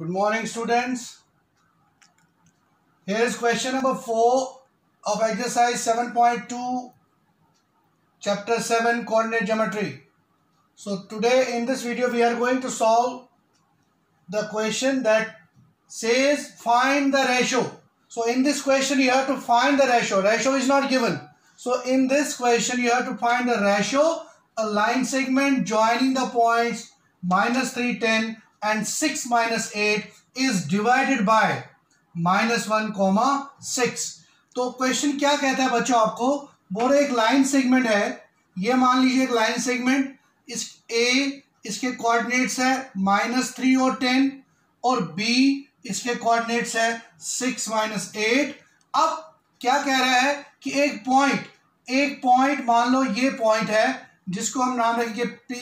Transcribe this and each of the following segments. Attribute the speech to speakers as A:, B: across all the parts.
A: Good morning, students. Here is question number 4 of exercise 7.2, chapter 7, coordinate geometry. So today in this video we are going to solve the question that says find the ratio. So in this question you have to find the ratio. Ratio is not given. So in this question you have to find the ratio, a line segment joining the points -3, 10 and 6, -8 is divided by -1, 6. तो question क्या कहता है बच्चों, आपको बोले एक line segment है, ये मान लीजिए एक लाइन सेगमेंट, इस ए इसके कोऑर्डिनेट्स है -3 और 10 और बी इसके कोऑर्डिनेट्स है 6, -8. अब क्या कह रहा है कि एक पॉइंट मान लो ये पॉइंट है जिसको हम नाम रखेंगे P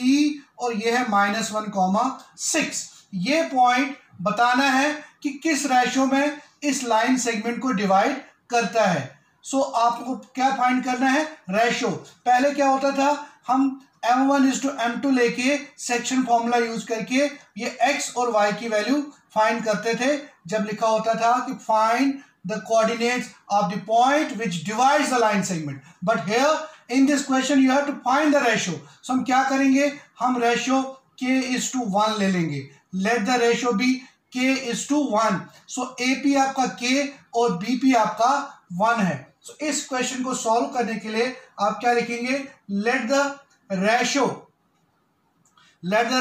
A: और ये है -1, 6. ये पॉइंट बताना है कि किस रेशो में इस लाइन सेगमेंट को डिवाइड करता है. सो आपको क्या फाइंड करना है, रेशो. पहले क्या होता था, हम M1:M2 लेके सेक्शन फॉर्मूला यूज करके ये x और y की वैल्यू फाइंड करते थे जब लिखा होता था कि find the coordinates of the point which divides the line segment. But here in this question you have to find the ratio. So हम क्या करेंगे, हम रेशो k:1 ले लेंगे. Let the ratio be k:1. So AP आपका k और BP आपका 1 है. सो इस क्वेश्चन को सॉल्व करने के लिए आप क्या लिखेंगे, late the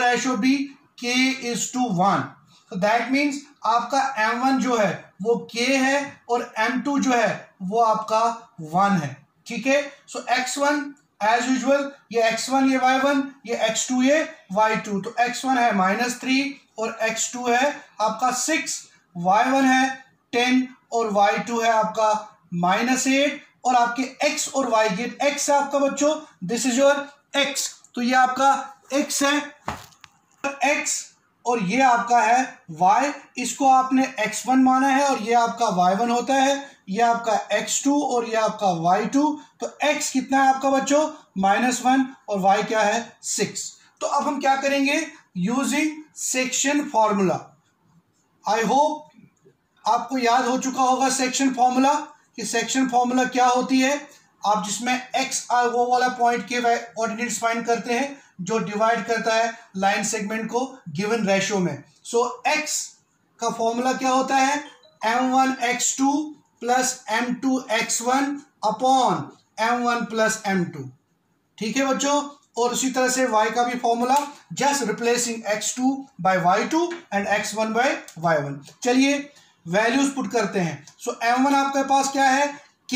A: ratio be k:1. तो दैट मीन्स आपका M1 जो है वो k है और M2 जो है वो आपका 1 है. ठीक है. सो x1 एज यूजुअल, ये x1 ये y1, ये x2 ये y2. तो x1 है -3 और x2 है आपका 6, y1 है 10 और y2 है आपका -8. और आपके x और y के x है आपका बच्चों, दिस इज योर x. तो ये आपका x है, x और ये आपका है y. इसको आपने x1 माना है और ये आपका y1 होता है, ये आपका x2 और ये आपका y2. तो x कितना है आपका बच्चों, -1 और y क्या है 6. तो अब हम क्या करेंगे, using section formula. I hope आपको याद हो चुका होगा सेक्शन फॉर्मूला, कि सेक्शन फॉर्मूला क्या होती है. आप जिसमें x वो वाला पॉइंट के कोऑर्डिनेट्स फाइंड करते हैं जो डिवाइड करता है लाइन सेगमेंट को गिवन रेशियो में. सो x का फॉर्मूला क्या होता है, M1x2 plus M2x1 upon M1 plus M2. ठीक है बच्चों. और उसी तरह से y का भी formula, just replacing x2 by y2 and x1 by y1. चलिए वैल्यूज पुट करते हैं. सो M1 आपके पास क्या है, k.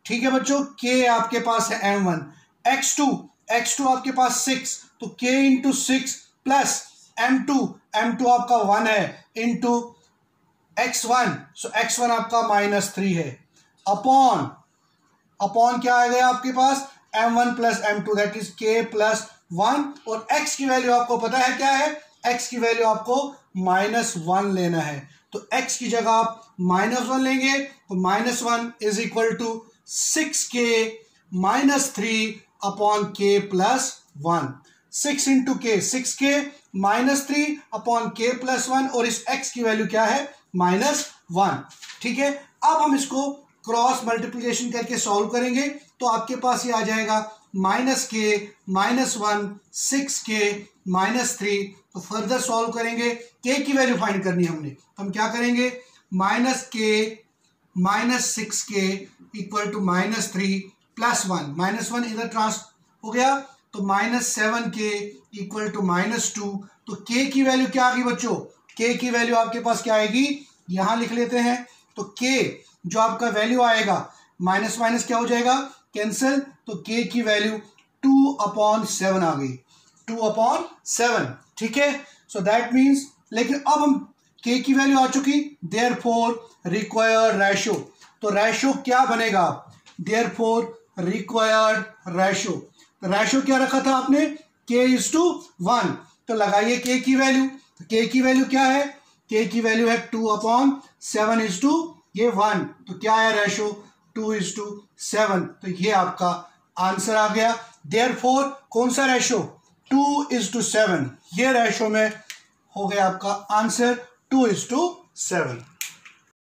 A: ठीक है बच्चों, k आपके पास है M1. x2 आपके पास 6, तो k इंटू 6 प्लस M2 आपका 1 है इंटू x1. सो x1 आपका -3 है अपॉन क्या आ गया आपके पास, M1 plus M2 that is k plus 1. और x की वैल्यू आपको पता है क्या है, x की वैल्यू आपको -1 लेना है. तो x की जगह आप -1 लेंगे, तो -1 is equal to 6k -3 upon k plus 1. 6 into k, 6k -3 upon k plus 1. और इस x की वैल्यू क्या है, -1. ठीक है. अब हम इसको क्रॉस मल्टीप्लिकेशन करके सॉल्व करेंगे, तो आपके पास ये आ जाएगा -k -1 6k -3. तो फर्दर सॉल्व करेंगे, k की वैल्यू फाइंड करनी है हमने. तो हम क्या करेंगे, -k -6k equal to -3 plus 1. -1 इधर ट्रांस हो गया, तो -7k इक्वल टू -2. तो k की वैल्यू क्या आ गई बच्चों, k की वैल्यू आपके पास क्या आएगी, यहां लिख लेते हैं. तो k जो आपका वैल्यू आएगा, माइनस माइनस क्या हो जाएगा, कैंसिल. तो k की वैल्यू 2/7 आ गई, 2/7. ठीक है. सो दैट मीन्स, लेकिन अब हम k की वैल्यू आ चुकी, देयरफॉर रिक्वायर्ड रेशो. तो रेशो क्या बनेगा, देयरफॉर रिक्वायर्ड रेशो. रेशो क्या रखा था आपने, k:1. तो लगाइए k की वैल्यू. तो k की वैल्यू क्या है, k की वैल्यू है 2/7 ये 1. तो क्या है रेशो, 2:7. तो ये आपका आंसर आ गया. देयरफॉर कौन सा रेशो, 2:7. ये रेशो में हो गया आपका आंसर 2:7.